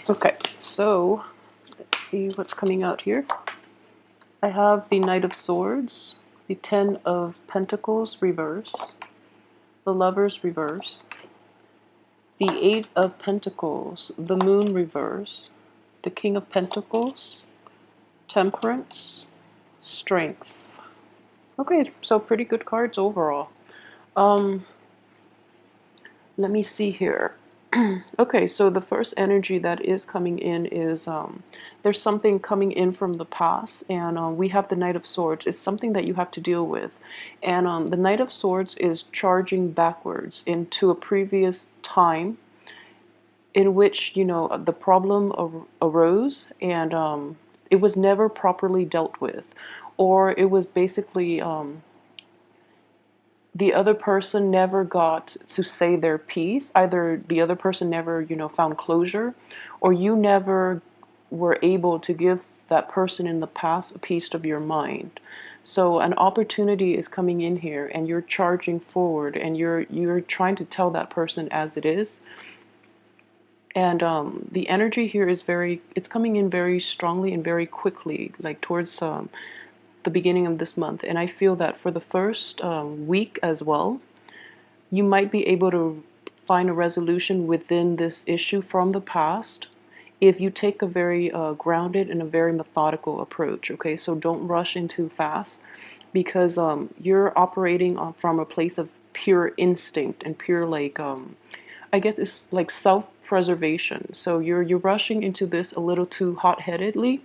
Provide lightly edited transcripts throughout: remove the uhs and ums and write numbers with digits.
Okay, so let's see what's coming out here. I have the Knight of Swords, the Ten of Pentacles reverse, the Lovers reverse, the Eight of Pentacles, the Moon reverse, the King of Pentacles, Temperance, Strength. Okay, so pretty good cards overall. Um, let me see here. Okay, so the first energy that is coming in is there's something coming in from the past, and we have the Knight of Swords. It's something that you have to deal with, and the Knight of Swords is charging backwards into a previous time in which the problem arose, and it was never properly dealt with, or it was basically the other person never got to say their piece. Either the other person never, found closure, or you never were able to give that person in the past a piece of your mind. So an opportunity is coming in here, and you're charging forward, and you're trying to tell that person as it is. And the energy here is it's coming in very strongly and very quickly, like towards the beginning of this month. And I feel that for the first week as well, you might be able to find a resolution within this issue from the past if you take a very grounded and a very methodical approach. Okay, so don't rush in too fast, because you're operating from a place of pure instinct and pure, like, I guess it's like self-preservation. So you're rushing into this a little too hot-headedly,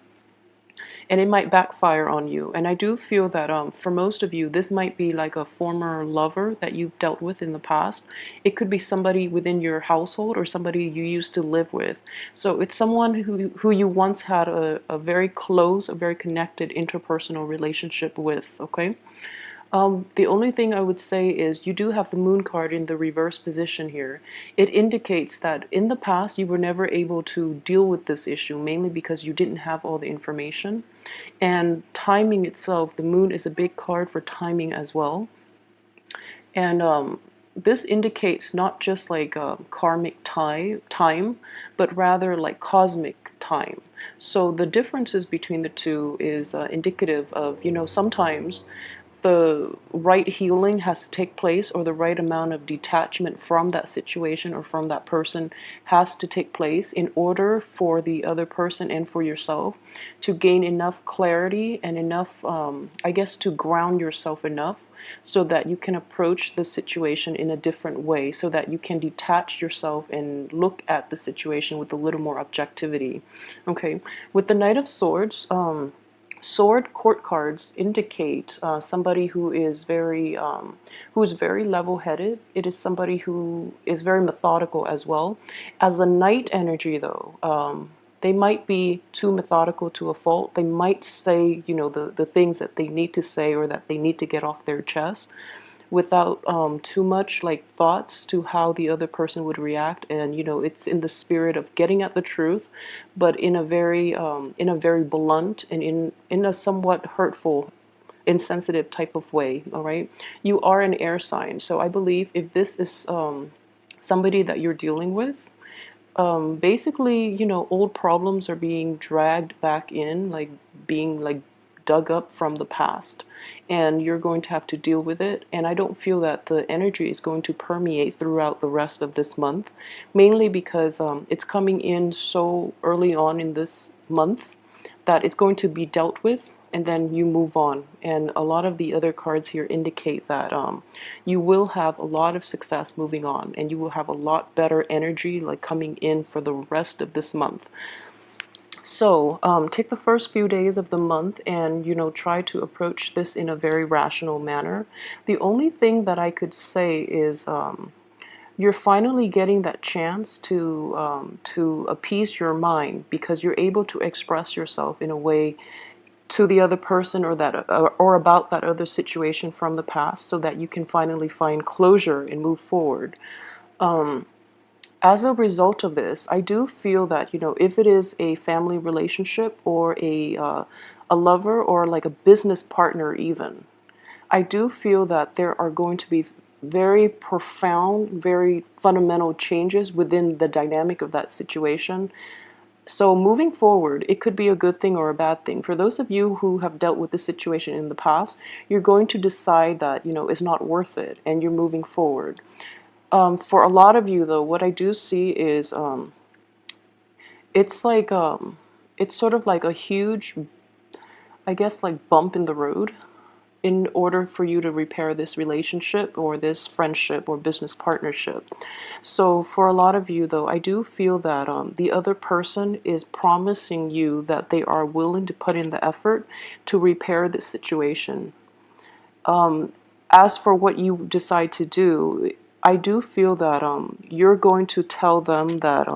and it might backfire on you. And I do feel that for most of you, this might be like a former lover that you've dealt with in the past. It could be somebody within your household or somebody you used to live with. So it's someone who you once had a very close, a very connected interpersonal relationship with, okay? The only thing I would say is you do have the Moon card in the reverse position here. It indicates that in the past you were never able to deal with this issue, mainly because you didn't have all the information. And timing itself, the Moon is a big card for timing as well. And this indicates not just like karmic time, but rather like cosmic time. So the differences between the two is indicative of, sometimes the right healing has to take place, or the right amount of detachment from that situation or from that person has to take place in order for the other person and for yourself to gain enough clarity and enough, I guess, to ground yourself enough so that you can approach the situation in a different way, so that you can detach yourself and look at the situation with a little more objectivity. Okay, with the Knight of Swords, sword court cards indicate somebody who is very level-headed. It is somebody who is very methodical as well. As a knight energy, though, they might be too methodical to a fault. They might say, the things that they need to say or that they need to get off their chest without too much like thoughts to how the other person would react. And it's in the spirit of getting at the truth, but in a very blunt and in a somewhat hurtful, insensitive type of way. All right, you are an air sign, so I believe if this is somebody that you're dealing with, basically, old problems are being dragged back in, like being like dug up from the past, and you're going to have to deal with it. And I don't feel that the energy is going to permeate throughout the rest of this month, mainly because it's coming in so early on in this month that it's going to be dealt with, and then you move on. And a lot of the other cards here indicate that you will have a lot of success moving on, and you will have a lot better energy like coming in for the rest of this month. So take the first few days of the month and try to approach this in a very rational manner. The only thing that I could say is you're finally getting that chance to appease your mind, because you're able to express yourself in a way to the other person, or about that other situation from the past, so that you can finally find closure and move forward. As a result of this, I do feel that if it is a family relationship, or a lover, or like a business partner even, I do feel that there are going to be very profound, very fundamental changes within the dynamic of that situation. So moving forward, it could be a good thing or a bad thing. For those of you who have dealt with this situation in the past, you're going to decide that, it's not worth it and you're moving forward. For a lot of you, though, what I do see is it's like, it's sort of like a huge, I guess, like bump in the road in order for you to repair this relationship or this friendship or business partnership. So for a lot of you, though, I do feel that the other person is promising you that they are willing to put in the effort to repair this situation. As for what you decide to do, I do feel that you're going to tell them that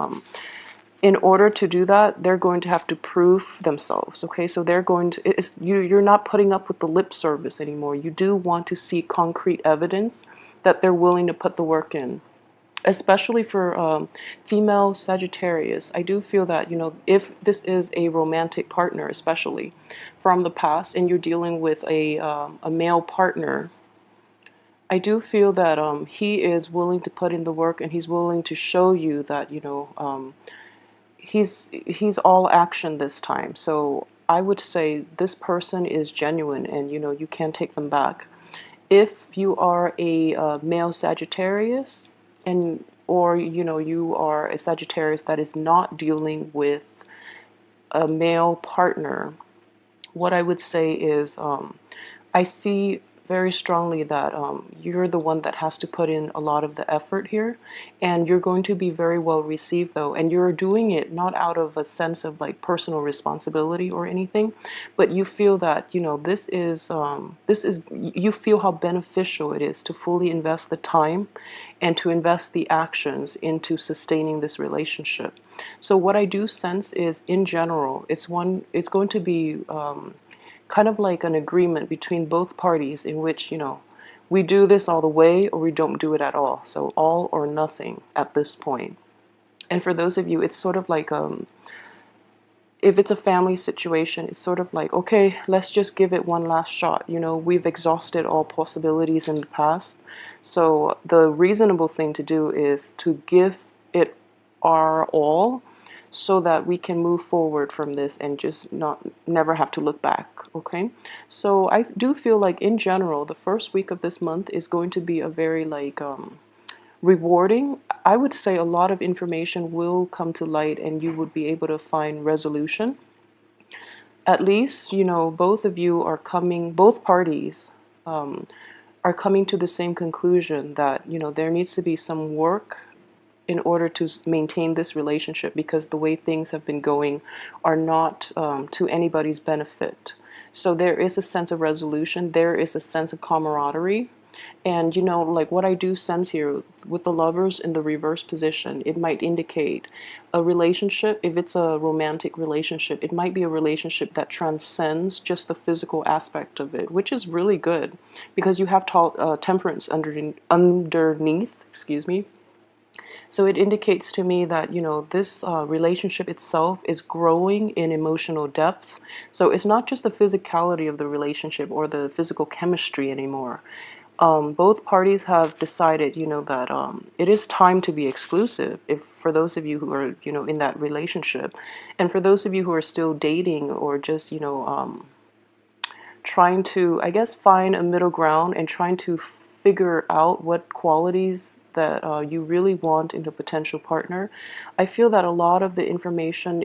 in order to do that, they're going to have to prove themselves. Okay, so they're going to, you're not putting up with the lip service anymore. You do want to see concrete evidence that they're willing to put the work in. Especially for female Sagittarius, I do feel that, if this is a romantic partner, especially from the past, and you're dealing with a male partner, I do feel that he is willing to put in the work and he's willing to show you that, he's all action this time. So I would say this person is genuine and you can take them back. If you are a male Sagittarius and or you are a Sagittarius that is not dealing with a male partner, what I would say is I see very strongly that you're the one that has to put in a lot of the effort here, and you're going to be very well received though, and you're doing it not out of a sense of like personal responsibility or anything, but you feel that this is you feel how beneficial it is to fully invest the time and to invest the actions into sustaining this relationship. So what I do sense is, in general, it's going to be kind of like an agreement between both parties in which, we do this all the way or we don't do it at all. So all or nothing at this point. And for those of you, it's sort of like, if it's a family situation, it's sort of like, okay, let's just give it one last shot. We've exhausted all possibilities in the past. So the reasonable thing to do is to give it our all so that we can move forward from this and just never have to look back. Okay, so I do feel like in general the first week of this month is going to be a very like rewarding. I would say a lot of information will come to light and you would be able to find resolution. At least, both of you are coming, both parties are coming to the same conclusion that, there needs to be some work in order to maintain this relationship, because the way things have been going are not to anybody's benefit. So there is a sense of resolution, there is a sense of camaraderie. And like what I do sense here with the lovers in the reverse position, it might indicate a relationship. If it's a romantic relationship, it might be a relationship that transcends just the physical aspect of it, which is really good because you have temperance underneath, excuse me. So it indicates to me that, this relationship itself is growing in emotional depth. So it's not just the physicality of the relationship or the physical chemistry anymore. Both parties have decided, that it is time to be exclusive. If for those of you who are, in that relationship, and for those of you who are still dating or just, trying to, I guess, find a middle ground and trying to figure out what qualities that you really want in a potential partner, I feel that a lot of the information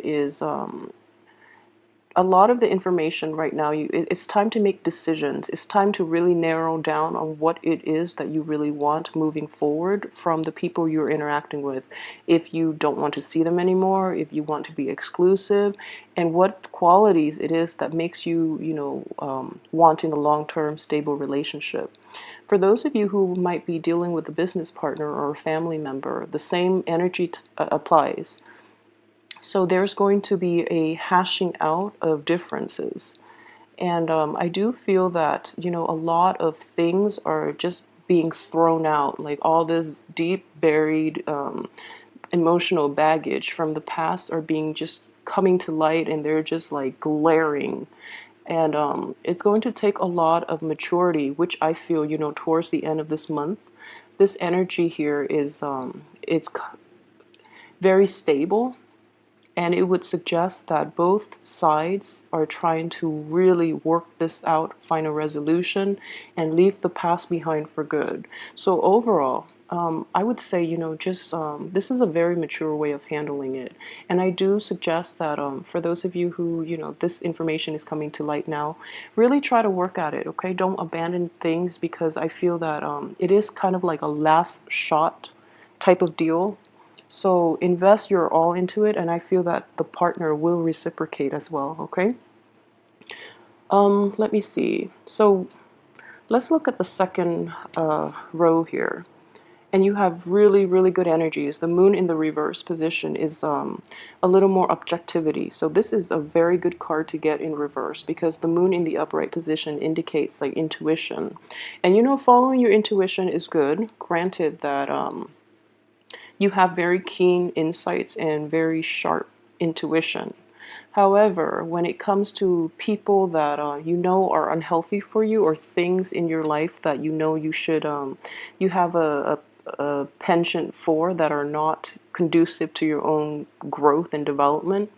right now, it's time to make decisions. It's time to really narrow down on what it is that you really want moving forward from the people you're interacting with. If you don't want to see them anymore, if you want to be exclusive, and what qualities it is that makes you, wanting a long-term stable relationship. For those of you who might be dealing with a business partner or a family member, the same energy applies. So there's going to be a hashing out of differences. And I do feel that, a lot of things are just being thrown out, like all this deep buried emotional baggage from the past are being just coming to light, and they're just like glaring. And it's going to take a lot of maturity, which I feel, towards the end of this month. This energy here is it's very stable. And it would suggest that both sides are trying to really work this out, find a resolution, and leave the past behind for good. So overall, I would say, just this is a very mature way of handling it. And I do suggest that for those of you who, this information is coming to light now, really try to work at it, okay? Don't abandon things, because I feel that it is kind of like a last shot type of deal. So invest your all into it, and I feel that the partner will reciprocate as well, okay? Let me see. So let's look at the second row here. And you have really, really good energies. The moon in the reverse position is a little more objectivity. So this is a very good card to get in reverse, because the moon in the upright position indicates like intuition. And following your intuition is good, granted that you have very keen insights and very sharp intuition. However, when it comes to people that are unhealthy for you, or things in your life that you should you have a penchant for, that are not conducive to your own growth and development,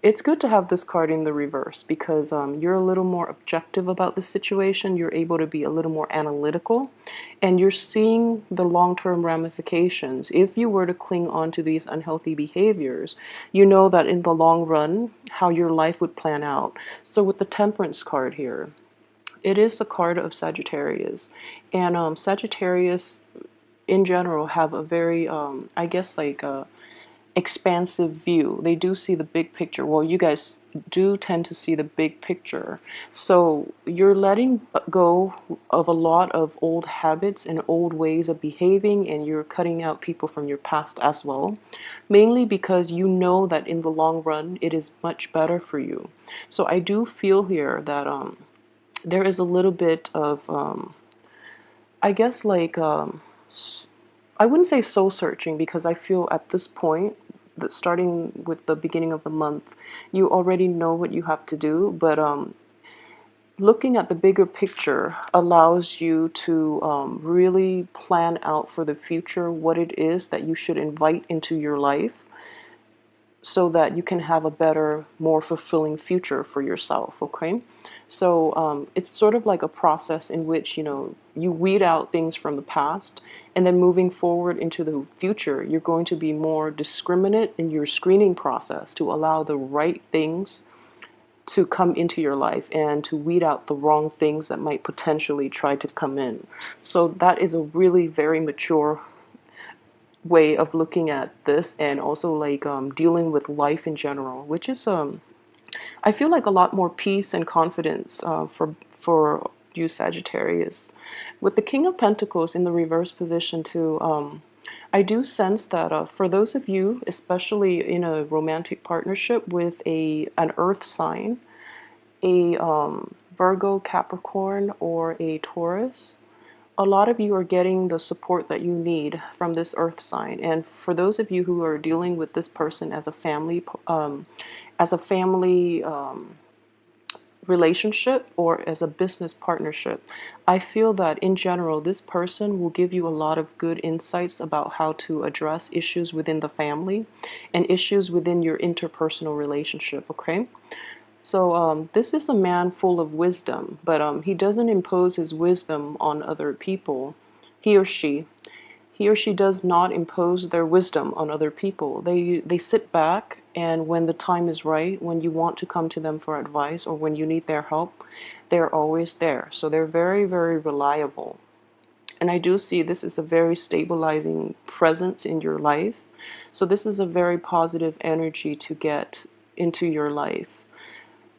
it's good to have this card in the reverse, because you're a little more objective about the situation. You're able to be a little more analytical, and you're seeing the long-term ramifications. If you were to cling on to these unhealthy behaviors, you know that in the long run, how your life would plan out. So with the Temperance card here, it is the card of Sagittarius. And Sagittarius, in general, have a very, I guess, like expansive view. They do see the big picture. Well, you guys do tend to see the big picture. So you're letting go of a lot of old habits and old ways of behaving, and you're cutting out people from your past as well, mainly because you know that in the long run it is much better for you. So I do feel here that there is a little bit of I guess like I wouldn't say soul searching, because I feel at this point, that starting with the beginning of the month, you already know what you have to do. But looking at the bigger picture allows you to really plan out for the future what it is that you should invite into your life, so that you can have a better, more fulfilling future for yourself, okay? So it's sort of like a process in which, you weed out things from the past, and then moving forward into the future, you're going to be more discriminate in your screening process to allow the right things to come into your life, and to weed out the wrong things that might potentially try to come in. So that is a really very mature way of looking at this, and also like dealing with life in general, which is I feel like a lot more peace and confidence for you Sagittarius. With the King of Pentacles in the reverse position too, I do sense that for those of you, especially in a romantic partnership with an earth sign, a Virgo, Capricorn, or a Taurus, a lot of you are getting the support that you need from this earth sign. And for those of you who are dealing with this person as a family relationship, or as a business partnership, I feel that in general this person will give you a lot of good insights about how to address issues within the family and issues within your interpersonal relationship, okay? So this is a man full of wisdom, but he doesn't impose his wisdom on other people. He or she, he or she does not impose their wisdom on other people. They sit back, and when the time is right, when you want to come to them for advice, or when you need their help, they're always there. So they're very, very reliable. And I do see this is a very stabilizing presence in your life. So this is a very positive energy to get into your life.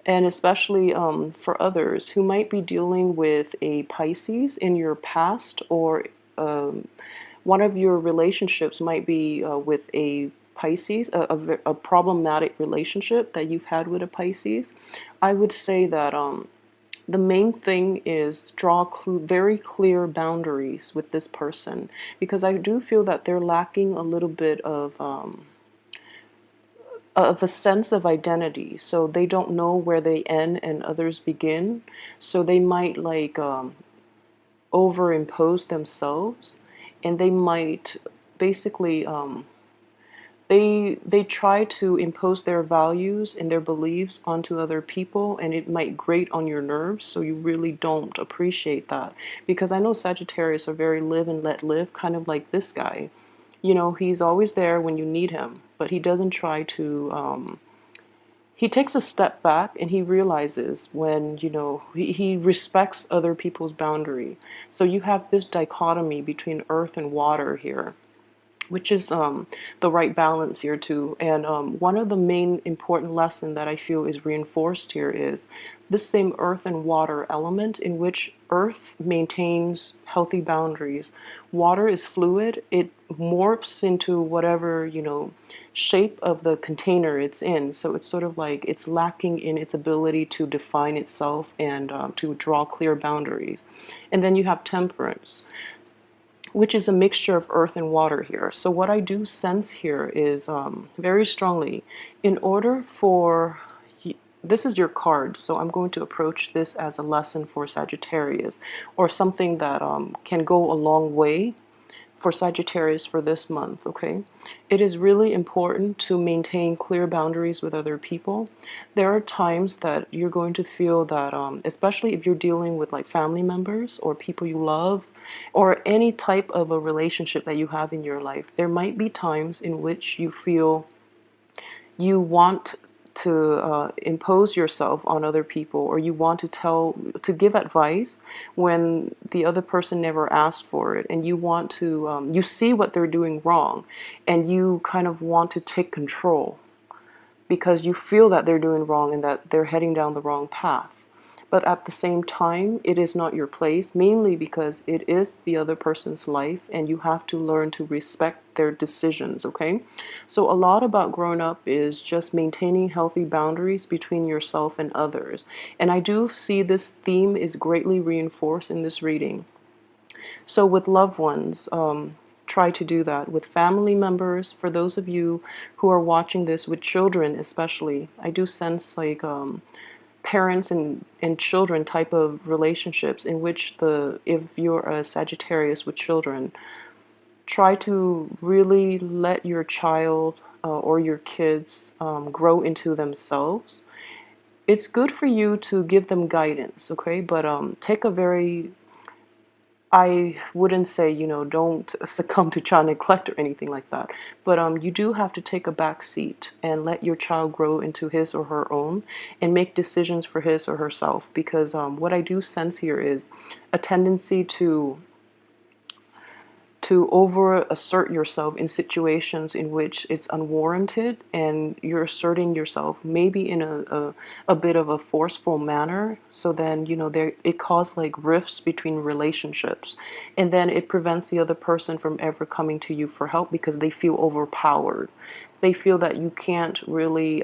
And especially for others who might be dealing with a Pisces in your past, or one of your relationships might be with a Pisces, a problematic relationship that you've had with a Pisces. I would say that the main thing is draw very clear boundaries with this person, because I do feel that they're lacking a little bit of a sense of identity. So they don't know where they end and others begin. So they might like overimpose themselves, and they might basically they try to impose their values and their beliefs onto other people, and it might grate on your nerves, so you really don't appreciate that. Because I know Sagittarius are very live and let live, kind of like this guy. He's always there when you need him, but he doesn't try to he takes a step back, and he realizes when, he respects other people's boundary. So you have this dichotomy between earth and water here, which is the right balance here too. And one of the main important lesson that I feel is reinforced here is this same earth and water element, in which earth maintains healthy boundaries. Water is fluid. It morphs into whatever, shape of the container it's in. So it's sort of like it's lacking in its ability to define itself and to draw clear boundaries. And then you have temperance, which is a mixture of earth and water here. So what I do sense here is very strongly, in order for, this is your card, so I'm going to approach this as a lesson for Sagittarius, or something that can go a long way for Sagittarius for this month, okay? It is really important to maintain clear boundaries with other people. There are times that you're going to feel that, especially if you're dealing with like family members or people you love, or any type of a relationship that you have in your life, there might be times in which you feel you want to impose yourself on other people, or you want to give advice when the other person never asked for it, and you want to you see what they're doing wrong, and you kind of want to take control because you feel that they're doing wrong and that they're heading down the wrong path. But at the same time, it is not your place, mainly because it is the other person's life, and you have to learn to respect their decisions, okay? So a lot about growing up is just maintaining healthy boundaries between yourself and others. And I do see this theme is greatly reinforced in this reading. So with loved ones, try to do that. With family members, for those of you who are watching this, with children especially, I do sense like parents and children type of relationships, in which if you're a Sagittarius with children, try to really let your child or your kids grow into themselves. It's good for you to give them guidance, okay? But take a very, I wouldn't say, don't succumb to child neglect or anything like that. But you do have to take a back seat and let your child grow into his or her own and make decisions for his or herself. Because what I do sense here is a tendency to over assert yourself in situations in which it's unwarranted, and you're asserting yourself maybe in a bit of a forceful manner. So then, there it causes like rifts between relationships, and then it prevents the other person from ever coming to you for help because they feel overpowered. They feel that you can't really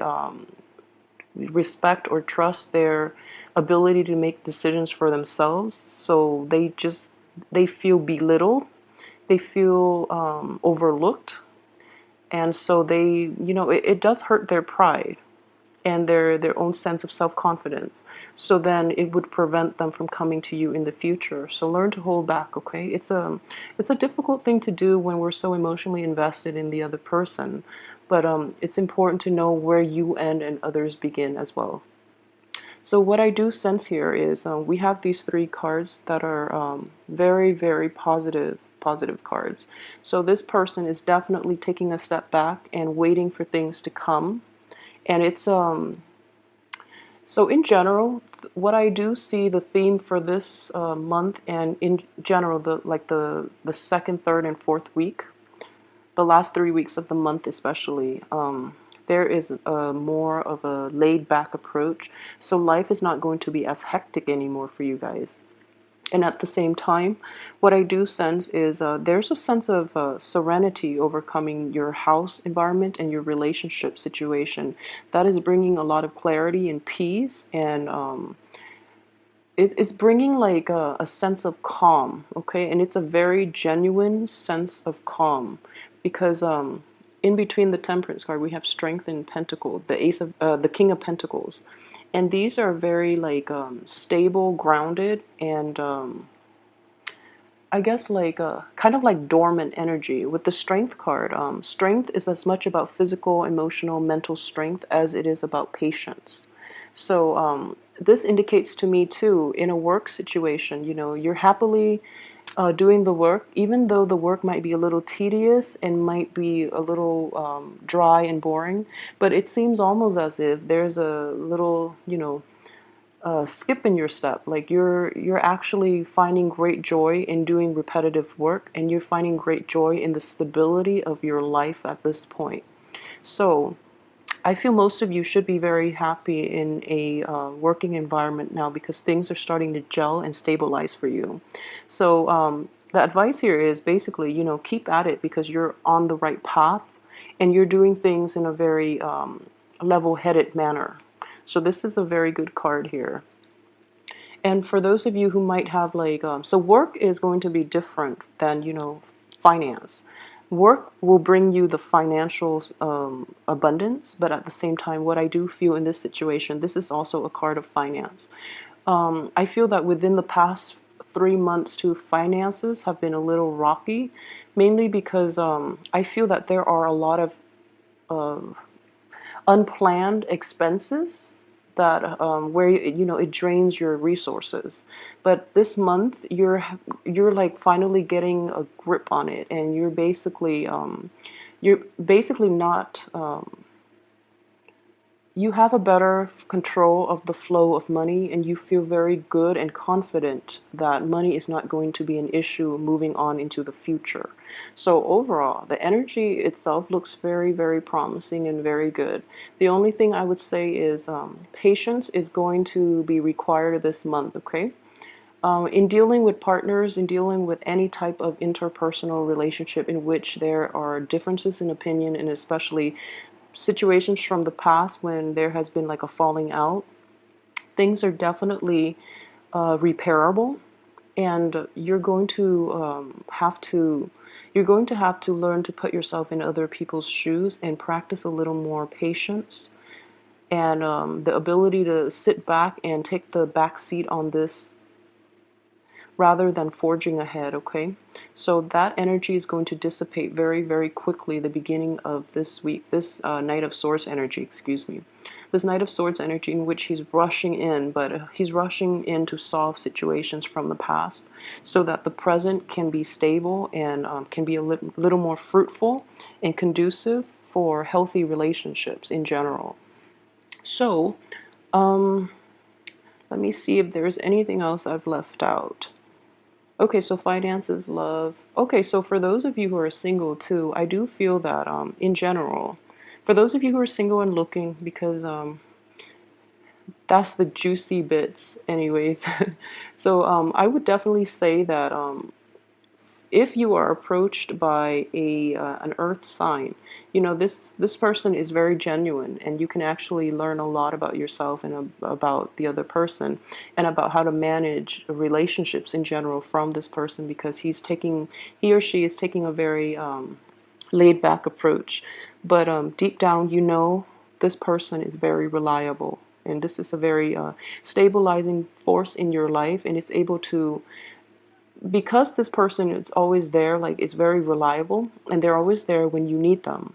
respect or trust their ability to make decisions for themselves, so they feel belittled, they feel overlooked, and so it does hurt their pride and their own sense of self-confidence. So then it would prevent them from coming to you in the future. So learn to hold back, okay? It's a difficult thing to do when we're so emotionally invested in the other person, but it's important to know where you end and others begin as well. So what I do sense here is we have these three cards that are very, very positive cards. So this person is definitely taking a step back and waiting for things to come. And it's so in general, what I do see the theme for this month, and in general, the second, third, and fourth week, the last 3 weeks of the month especially, there is a more of a laid back approach. So life is not going to be as hectic anymore for you guys. And at the same time, what I do sense is there's a sense of serenity overcoming your house environment and your relationship situation. That is bringing a lot of clarity and peace, and it's bringing like a sense of calm, okay? And it's a very genuine sense of calm, because in between the Temperance card we have Strength and Pentacle, the King of Pentacles, and these are very like stable, grounded, and I guess like kind of like dormant energy. With the strength card, strength is as much about physical, emotional, mental strength as it is about patience. So this indicates to me too, in a work situation, you're happily doing the work, even though the work might be a little tedious and might be a little dry and boring, but it seems almost as if there's a little, skip in your step. Like you're actually finding great joy in doing repetitive work, and you're finding great joy in the stability of your life at this point. So I feel most of you should be very happy in a working environment now, because things are starting to gel and stabilize for you. So the advice here is basically, keep at it, because you're on the right path and you're doing things in a very level-headed manner. So this is a very good card here. And for those of you who might have like, so work is going to be different than, finance. Work will bring you the financial abundance, but at the same time, what I do feel in this situation, this is also a card of finance. I feel that within the past 3 months too, finances have been a little rocky, mainly because I feel that there are a lot of unplanned expenses that where it drains your resources. But this month you're like finally getting a grip on it, and you're basically not you have a better control of the flow of money, and you feel very good and confident that money is not going to be an issue moving on into the future. So overall, the energy itself looks very, very promising and very good. The only thing I would say is patience is going to be required this month, okay? In dealing with partners, in dealing with any type of interpersonal relationship in which there are differences in opinion, and especially situations from the past when there has been like a falling out, things are definitely repairable, and you're going to have to learn to put yourself in other people's shoes and practice a little more patience, and the ability to sit back and take the back seat on this rather than forging ahead, okay? So that energy is going to dissipate very, very quickly the beginning of this week, this Knight of Swords energy, excuse me. This Knight of Swords energy in which he's rushing in, but he's rushing in to solve situations from the past so that the present can be stable and can be a little more fruitful and conducive for healthy relationships in general. So, let me see if there's anything else I've left out. Okay, so finances, love. Okay, so for those of you who are single too, I do feel that in general, for those of you who are single and looking, because that's the juicy bits anyways. So I would definitely say that if you are approached by an earth sign, this person is very genuine, and you can actually learn a lot about yourself and about the other person, and about how to manage relationships in general from this person, because he or she is taking a very laid back approach. But deep down, this person is very reliable, and this is a very stabilizing force in your life, and it's able to, because this person is always there, like is very reliable, and they're always there when you need them.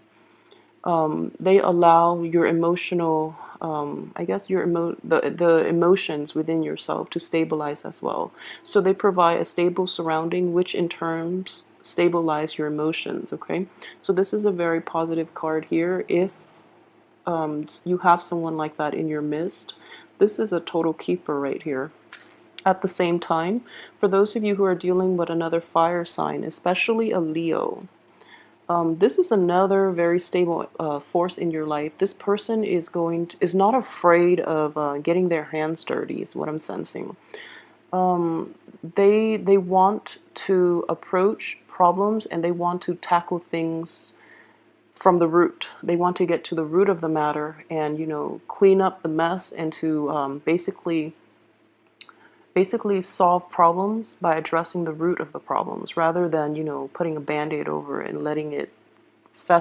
They allow your emotional, I guess the emotions within yourself to stabilize as well. So they provide a stable surrounding, which in turns stabilize your emotions. Okay, so this is a very positive card here. If you have someone like that in your midst, this is a total keeper right here. At the same time, for those of you who are dealing with another fire sign, especially a Leo, this is another very stable force in your life. This person is not afraid of getting their hands dirty, is what I'm sensing. They want to approach problems, and they want to tackle things from the root. They want to get to the root of the matter, and clean up the mess, and to basically solve problems by addressing the root of the problems, rather than putting a band-aid over it and letting it fester